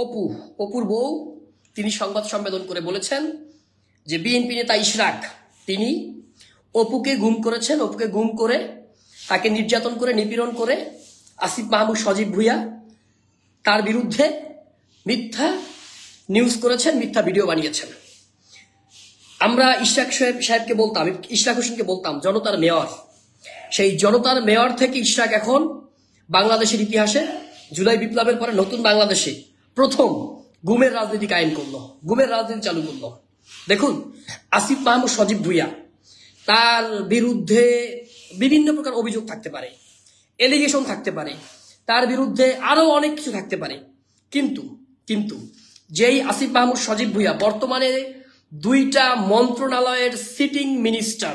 অপু অপুর বউ তিনি সংবাদ সম্মেলন করে বলেছেন যে বিএনপি নেতা ইশরাক তিনি অপুকে গুম করেছেন। অপুকে গুম করে তাকে নির্যাতন করে নিপীড়ন করে আসিফ মাহমুদ সজীব ভুঁইয়া তার বিরুদ্ধে মিথ্যা নিউজ করেছেন, মিথ্যা ভিডিও বানিয়েছেন। আমরা ইশরাক সাহেবকে বলতাম, ইশরাক হোসেনকে বলতাম জনতার মেয়র। সেই জনতার মেয়র থেকে ইশরাক এখন বাংলাদেশের ইতিহাসে জুলাই বিপ্লবের পরে নতুন বাংলাদেশে প্রথম গুমের রাজনীতি কায়েম করলো, গুমের রাজনীতি চালু করলো। দেখুন, আসিফ মাহমুদ সজীব ভুঁইয়া তার বিরুদ্ধে বিভিন্ন প্রকার অভিযোগ থাকতে পারে, এলিগেশন থাকতে পারে, তার বিরুদ্ধে আরো অনেক কিছু থাকতে পারে, কিন্তু যেই আসিফ মাহমুদ সজীব ভুঁইয়া বর্তমানে দুইটা মন্ত্রণালয়ের sitting minister,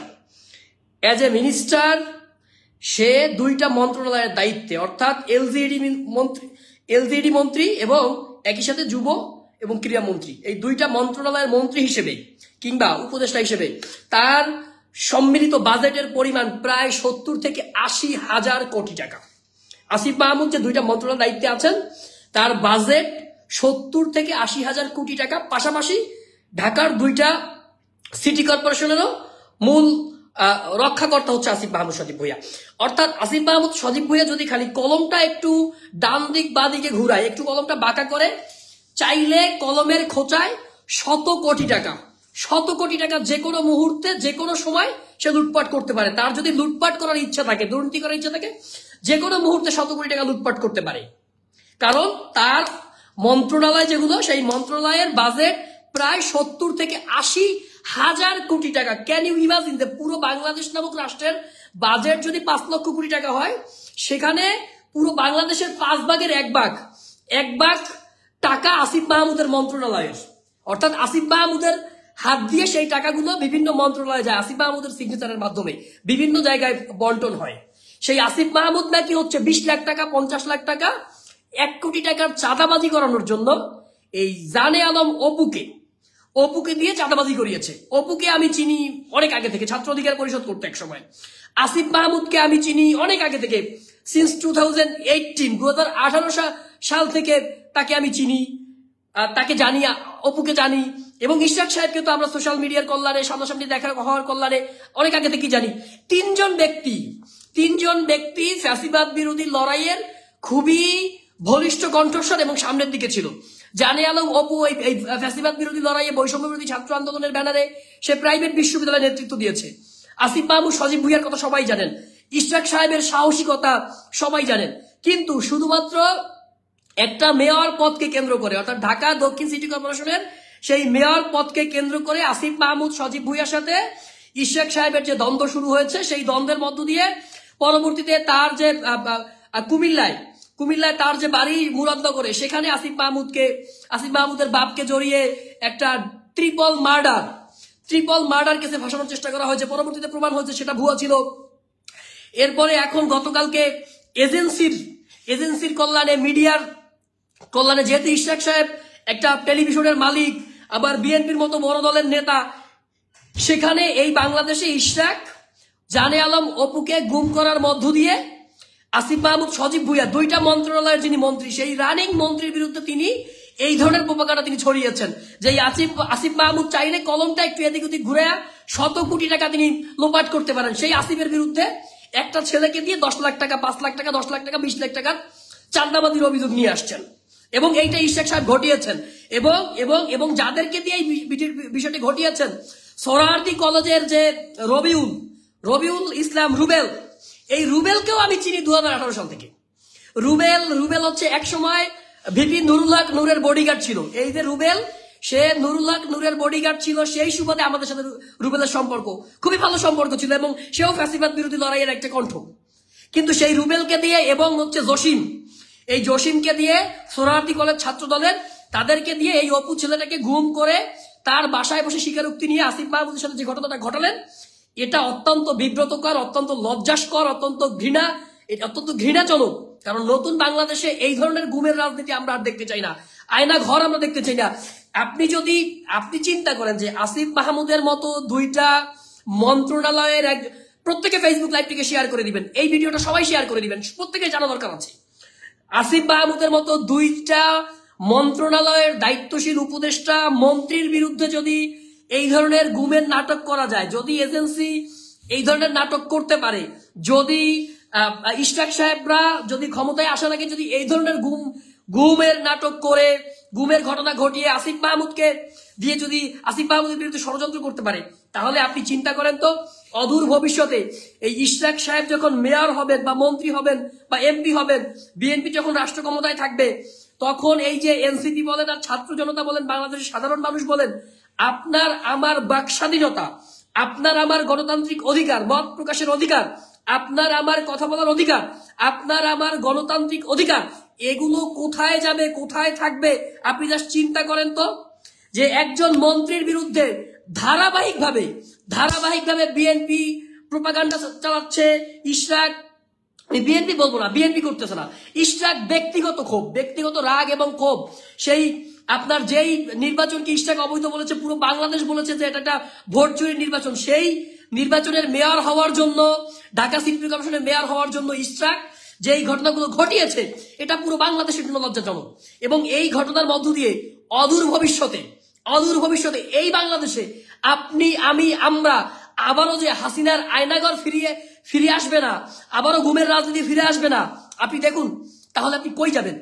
as a minister সে দুইটা মন্ত্রণালয়ের দায়িত্বে, অর্থাৎ এলজিডি মন্ত্রী এবং একই সাথে যুব এবং ক্রীড়া মন্ত্রী, এই দুইটা মন্ত্রণালয়ের মন্ত্রী হিসেবে কিংবা উপদেষ্টা হিসেবে তার সম্মিলিত বাজেটের পরিমাণ প্রায় 70 থেকে 80 হাজার কোটি টাকা। আসিফ মাহমুদ যে দুইটা মন্ত্রণালয়ের দায়িত্বে আছেন তার বাজেট 70 থেকে 80 হাজার কোটি টাকা। পাশাপাশি ঢাকার দুইটা সিটি কর্পোরেশনেরও মূল রক্ষাকর্তা হচ্ছে আসিফ মাহমুদ সজীব ভুঁইয়া। অর্থাৎ আসিফ মাহমুদ সজীব ভুঁইয়া যদি খালি কলমটা একটু ডান দিক বা দিকে ঘুরায়, একটু কলমটা বাঁকা করে, চাইলে কলমের খোঁচায় 100 কোটি টাকা, 100 কোটি টাকা যে কোনো মুহূর্তে যে কোনো সময় সে লুটপাট করতে পারে। তার যদি লুটপাট করার ইচ্ছা থাকে, দুর্নীতি করার ইচ্ছা থাকে, যে কোনো মুহূর্তে 100 কোটি টাকা লুটপাট করতে পারে। কারণ তার মন্ত্রণালয় যেগুলো, সেই মন্ত্রণালয়ের বাজেট প্রায় 70 থেকে 80 হাজার কোটি টাকা। ক্যান ইউ ইমাজিন যে পুরো বাংলাদেশ নামক রাষ্ট্রের বাজেট যদি 5 লক্ষ কোটি টাকা হয়, সেখানে পুরো বাংলাদেশের 5 ভাগের 1 ভাগ টাকা আসিফ মাহমুদের মন্ত্রণালয়ের। অর্থাৎ আসিফ মাহমুদের হাত দিয়ে সেই টাকাগুলো বিভিন্ন মন্ত্রণালয়ে যায়, আসিফ মাহমুদের সিগনেচারের মাধ্যমে বিভিন্ন জায়গায় বন্টন হয়। সেই আসিফ মাহমুদ নাকি হচ্ছে 20 লাখ টাকা, 50 লাখ টাকা, 1 কোটি টাকার চাঁদাবাজি করানোর জন্য এই জানে আলম অপুকে দিয়ে চাঁদাবাজি করিয়েছে। অপুকে আমি চিনি অনেক আগে থেকে, ছাত্র অধিকার পরিষদ করতে এক সময়। আসিফ মাহমুদকে আমি চিনি অনেক আগে থেকে, সিন্স 2018 সাল থেকে তাকে আমি চিনি, তাকে জানি, অপুকে জানি। এবং ইশরাক সাহেবকে তো আমরা সোশ্যাল মিডিয়ার কল্যাণে, সামনাসামনি দেখা হওয়ার কল্যাণে অনেক আগে থেকে জানি। তিনজন ব্যক্তি ফ্যাসিবাদ বিরোধী লড়াইয়ের খুবই বলিষ্ঠ কণ্ঠস্বর এবং সামনের দিকে ছিল। জানে আলম অপু এই ফ্যাসিবাদ বিরোধী লড়াইয়ে, বৈষম্য বিরোধী ছাত্র আন্দোলনের ব্যানারে সে প্রাইভেট বিশ্ববিদ্যালয়ে নেতৃত্ব দিয়েছে। আসিফ মাহমুদ সজীব ভুঁইয়ার কথা সবাই জানেন, ইশরাক সাহেবের সাহসিকতা সবাই জানেন। কিন্তু শুধুমাত্র একটা মেয়র পদকে কেন্দ্র করে, অর্থাৎ ঢাকা দক্ষিণ সিটি কর্পোরেশনের সেই মেয়র পদকে কেন্দ্র করে আসিফ মাহমুদ সজীব ভুঁইয়ার সাথে ইশরাক সাহেবের যে দ্বন্দ্ব শুরু হয়েছে, সেই দ্বন্দ্বের মধ্য দিয়ে পরবর্তীতে তার যে কুমিল্লায় তার যে বাড়ি মুরাদনগরে, সেখানে আসিফ মাহমুদের বাপকে জড়িয়ে একটা ট্রিপল মার্ডার কেসে ফাঁসানোর চেষ্টা করা হয়েছে। পরবর্তীতে প্রমাণ হয়েছে সেটা ভুয়া ছিল। এরপরে এখন গতকালকে এজেন্সির কল্যাণে, মিডিয়ার কল্যাণে, যেহেতু ইশরাক সাহেব একটা টেলিভিশনের মালিক, আবার বিএনপির মতো বড় দলের নেতা, সেখানে এই বাংলাদেশে ইশরাক জানে আলম অপুকে গুম করার মধ্য দিয়ে আসিফ মাহমুদ সজীব ভুঁইয়া, দুইটা মন্ত্রণালয়ের যিনি মন্ত্রী, সেই রানিং মন্ত্রীর বিরুদ্ধে তিনি এই ধরনের প্রোপাগান্ডা তিনি ছড়িয়েছেন যে আসিফ মাহমুদ চাইলে কলমটা একটু এদিক ওদিক ঘুরে 100 কোটি টাকা তিনি লোপাট করতে পারেন। সেই আসিফের বিরুদ্ধে একটা ছেলেকে দিয়ে 10 লাখ টাকা, 5 লাখ টাকা, 10 লাখ টাকা, 20 লাখ টাকার চাঁদাবাজির অভিযোগ নিয়ে আসছেন। এবং এইটা ইশরাক সাহেব ঘটিয়েছেন। এবং যাদেরকে দিয়ে এই বিষয়টি ঘটিয়েছেন, সোহরাওয়ার্দী কলেজের যে রবিউল ইসলাম রুবেল, এই রুবেলকেও আমি চিনি 2018 সাল থেকে। রুবেল হচ্ছে এক সময় ভিপি নুরুল হক নূরের বডিগার্ড ছিল। এই যে রুবেল, সে নুরুল হক নূরের বডিগার্ড ছিল, সেই সুবাদে আমাদের সাথে রুবেলের সম্পর্ক খুবই ভালো সম্পর্ক ছিল, এবং সেও ফ্যাসিবাদ বিরোধী লড়াইয়ের একটা কণ্ঠ। কিন্তু সেই রুবেলকে দিয়ে এবং হচ্ছে জসিমকে দিয়ে সোহরাওয়ার্দী কলেজ ছাত্র দলের তাদেরকে দিয়ে এই অপু ছেলেটাকে গুম করে তার বাসায় বসে স্বীকারোক্তি নিয়ে আসিফ মাহমুদের সাথে যে ঘটনাটা ঘটালেন, এটা অত্যন্ত বিব্রতকর, অত্যন্ত লজ্জাস্কর, অত্যন্ত ঘৃণাজনক। কারণ নতুন বাংলাদেশে এই ধরনের গুমের রাজনীতি আমরা আর দেখতে চাই না, আয়না ঘর আমরা দেখতে চাই না। আপনি চিন্তা করেন যে আসিফ মাহমুদের মতো দুইটা মন্ত্রণালয়ের প্রত্যেকে ফেসবুক লাইভ থেকে শেয়ার করে দিবেন, এই ভিডিওটা সবাই শেয়ার করে দিবেন, প্রত্যেকে জানা দরকার আছে। আসিফ মাহমুদের মতো দুইটা মন্ত্রণালয়ের দায়িত্বশীল উপদেষ্টা মন্ত্রীর বিরুদ্ধে যদি এই ধরনের গুমের নাটক করা যায়, যদি এজেন্সি এই ধরনের নাটক করতে পারে, যদি ইশরাক সাহেবরা যদি ক্ষমতায় আসার আগে যদি এই ধরনের গুমের নাটক করে গুমের ঘটনা ঘটিয়ে আসিফ মাহমুদকে দিয়ে যদি আসিফ মাহমুদের বিরুদ্ধে ষড়যন্ত্র করতে পারে, তাহলে আপনি চিন্তা করেন তো অদূর ভবিষ্যতে এই ইশরাক সাহেব যখন মেয়র হবেন বা মন্ত্রী হবেন বা এমপি হবেন, বিএনপি যখন রাষ্ট্র ক্ষমতায় থাকবে, তখন এই যে এনসিপি বলেন আর ছাত্র জনতা বলেন, বাংলাদেশের সাধারণ মানুষ বলেন, আপনার আমার বাক স্বাধীনতা, আপনার আমার গণতান্ত্রিক অধিকার, মত প্রকাশের অধিকার, আপনার আমার কথা বলার অধিকার, আপনার আমার গণতান্ত্রিক অধিকার, এগুলো কোথায় যাবে, কোথায় থাকবে? আপনি জাস্ট চিন্তা করেন তো, যে একজন মন্ত্রীর বিরুদ্ধে ধারাবাহিকভাবে বিএনপি প্রোপাগান্ডা চালাচ্ছে। ইশরাক, বিএনপি বলবো না, বিএনপি করতেছে না, ইশরাক ব্যক্তিগত ক্ষোভ, ব্যক্তিগত রাগ এবং ক্ষোভ, সেই আপনার যেই নির্বাচনকে ইশরাক অবৈধ বলেছে, পুরো বাংলাদেশ বলেছে যে এটা একটা ভোট চুরির নির্বাচন, সেই নির্বাচনের মেয়র হওয়ার জন্য, ঢাকা সিটি কর্পোরেশনের মেয়র হওয়ার জন্য ইশরাক যে এই ঘটনাগুলো ঘটিয়েছে, এটা পুরো বাংলাদেশের জন্য লজ্জাজনক। এবং এই ঘটনার মধ্য দিয়ে অদূর ভবিষ্যতে এই বাংলাদেশে আপনি, আমি, আমরা আবারও যে হাসিনার আয়নাঘর ফিরে আসবে না, আবারও গুমের রাজনীতি ফিরে আসবে না, আপনি দেখুন। তাহলে আপনি কই যাবেন?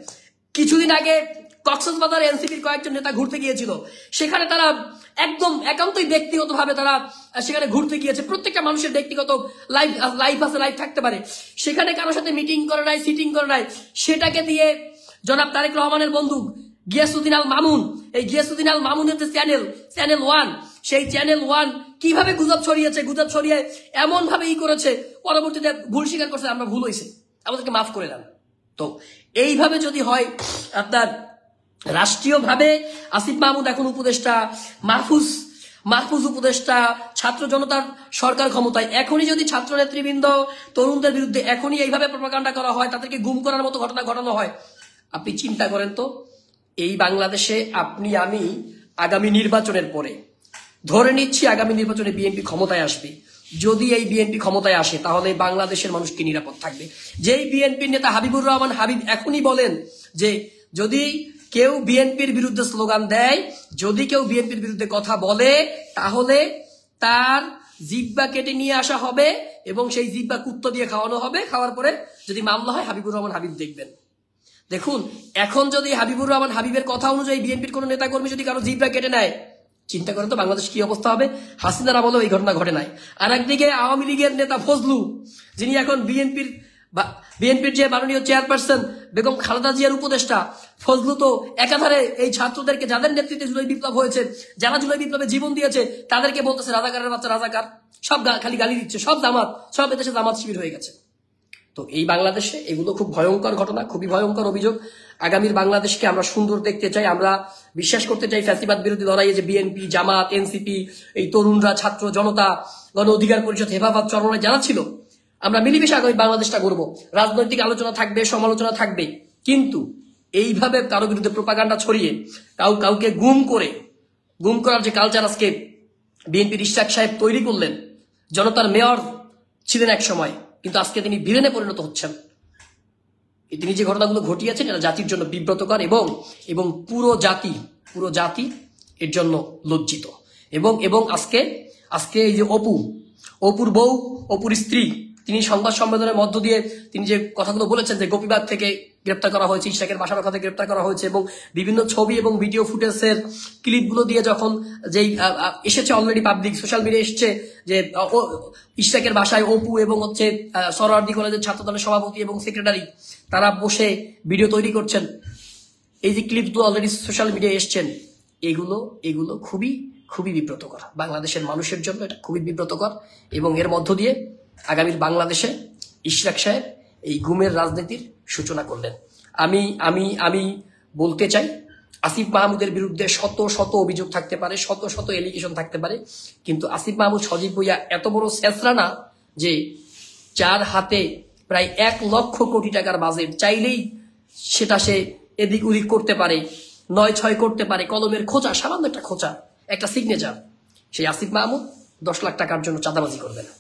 কিছুদিন আগে কক্সবাজারে এনসিপির কয়েকজন নেতা ঘুরতে গিয়েছিল, সেখানে তারা একদম একান্তই ব্যক্তিগতভাবে তারা সেখানে ঘুরতে গিয়েছে। প্রত্যেকটা মানুষের ব্যক্তিগত লাইফ আছে, লাইফ থাকতে পারে, সেখানে কারোর সাথে মিটিং করে নাই, সিটিং করে নাই, সেটাকে দিয়ে জনাব তারেক রহমানের বন্ধু গিয়াসউদ্দিন আল মামুন, এই গিয়াসউদ্দিন আল মামুনের যে চ্যানেল 1, সেই চ্যানেল 1 কিভাবে গুজব ছড়িয়ে এমন ভাবে করেছে, পরবর্তীতে ভুল স্বীকার করছে, আমরা ভুল হয়েছে, আমাদেরকে মাফ করে দেন। তো এইভাবে যদি হয়, আপনার রাষ্ট্রীয়ভাবে আসিফ মাহমুদ এখন উপদেষ্টা, মাহফুজ উপদেষ্টা, ছাত্র জনতার সরকার ক্ষমতায়, এখনই যদি ছাত্র নেতৃবৃন্দ তরুণদের বিরুদ্ধে এখনই এইভাবে প্রপাগান্ডা করা হয়, তাদেরকে গুম করার মতো ঘটনা ঘটানো হয়, আপনি চিন্তা করেন তো এই বাংলাদেশে আপনি আমি আগামী নির্বাচনের পরে, ধরে নিচ্ছি আগামী নির্বাচনে বিএনপি ক্ষমতায় আসবে, যদি এই বিএনপি ক্ষমতায় আসে তাহলে বাংলাদেশের মানুষ কি নিরাপদ থাকবে? যেই বিএনপির নেতা হাবিবুর রহমান হাবিব এখনই বলেন যে যদি কেউ বিএনপির বিরুদ্ধে স্লোগান দেয়, যদি কেউ বিএনপির বিরুদ্ধে কথা বলে, তাহলে তার জিহ্বা কেটে নিয়ে আসা হবে এবং সেই জিহ্বা কুত্তা দিয়ে খাওয়ানো হবে, খাওয়ার পরে যদি মামলা হয় হাবিবুর রহমান হাবিব দেখবেন। দেখুন, এখন যদি হাবিবুর রহমান হাবিবের কথা অনুযায়ী বিএনপির কোন নেতা কর্মী যদি কারো জিহ্বা কেটে নেয়, চিন্তা করেন তো বাংলাদেশ কি অবস্থা হবে? হাসিনার আমলেও এই ঘটনা ঘটে নাই। আর একদিকে আওয়ামী লীগের নেতা ফজলু, যিনি এখন বিএনপির যে মাননীয় চেয়ারপারসন বেগম খালেদা জিয়ার উপদেষ্টা, ফজলু তো একাধারে এই ছাত্রদেরকে, যাদের নেতৃত্বে জুলাই বিপ্লব হয়েছে, যারা জুলাই বিপ্লবে জীবন দিয়েছে, তাদেরকে বলতেছে রাজাকারের বাচ্চা, রাজাকার, সব খালি গালি দিচ্ছে, সব এদেশে জামাত শিবির হয়ে গেছে। তো এই বাংলাদেশে এগুলো খুব ভয়ঙ্কর ঘটনা, খুবই ভয়ঙ্কর অভিযোগ। আগামীর বাংলাদেশকে আমরা সুন্দর দেখতে চাই, আমরা বিশ্বাস করতে চাই ফ্যাসিবাদ বিরোধী লড়াইয়ে যে বিএনপি, জামাত, এনসিপি, এই তরুণরা, ছাত্র জনতা, গণ অধিকার পরিষদ, হেফাজত চরমনায় যারা ছিল, আমরা মিলেমিশে আগামী বাংলাদেশটা গড়ব। রাজনৈতিক আলোচনা থাকবে, সমালোচনা থাকবে, কিন্তু এইভাবে কারো বিরুদ্ধে প্রোপাগান্ডা ছড়িয়ে কাউকে গুম করার যে কালচার আজকে বিএনপির ইশরাক সাহেব তৈরি করলেন, জনতার মেয়র ছিলেন এক সময়, কিন্তু আজকে তিনি ভিলেনে পরিণত হচ্ছেন। তিনি যে ঘটনাগুলো ঘটিয়েছেন এটা জাতির জন্য বিব্রতকর এবং পুরো জাতি এর জন্য লজ্জিত। এবং আজকে এই যে অপুর বউ, অপুর স্ত্রী, তিনি সংবাদ সম্মেলনের মধ্য দিয়ে তিনি যে কথাগুলো বলেছেন যে গোপীবাগ থেকে গ্রেপ্তার করা হয়েছে, ইশরাকের বাসার কথা থেকে গ্রেপ্তার করা হয়েছে, এবং বিভিন্ন ছবি এবং ভিডিও ফুটেজের ক্লিপগুলো দিয়ে যখন যেই এসেছে অলরেডি পাবলিক সোশ্যাল মিডিয়া এসছে যে ইশরাকের বাসায় অপু এবং সরোয়ার্দী কলেজের ছাত্র দলের সভাপতি এবং সেক্রেটারি তারা বসে ভিডিও তৈরি করছেন, এই যে ক্লিপগুলো অলরেডি সোশ্যাল মিডিয়ায় এসছেন, এগুলো খুবই বিব্রতকর। বাংলাদেশের মানুষের জন্য এটা খুবই বিব্রতকর। এবং এর মধ্য দিয়ে আগামীর বাংলাদেশে ইশরাক সাহেব এই গুমের রাজনীতির সূচনা করলেন। আমি বলতে চাই, আসিফ মাহমুদের বিরুদ্ধে শত অভিযোগ থাকতে পারে, শত এলিগেশন থাকতে পারে, কিন্তু আসিফ মাহমুদ সজীব ভুঁইয়া এত বড় শেষরা না যে যার হাতে প্রায় 1 লক্ষ কোটি টাকার বাজেট, চাইলেই সেটা সে এদিক ওদিক করতে পারে, 9-6 করতে পারে, কলমের খোঁচা, সামান্য একটা খোঁচা, একটা সিগনেচার, সেই আসিফ মাহমুদ 10 লাখ টাকার জন্য চাঁদাবাজি করবে না।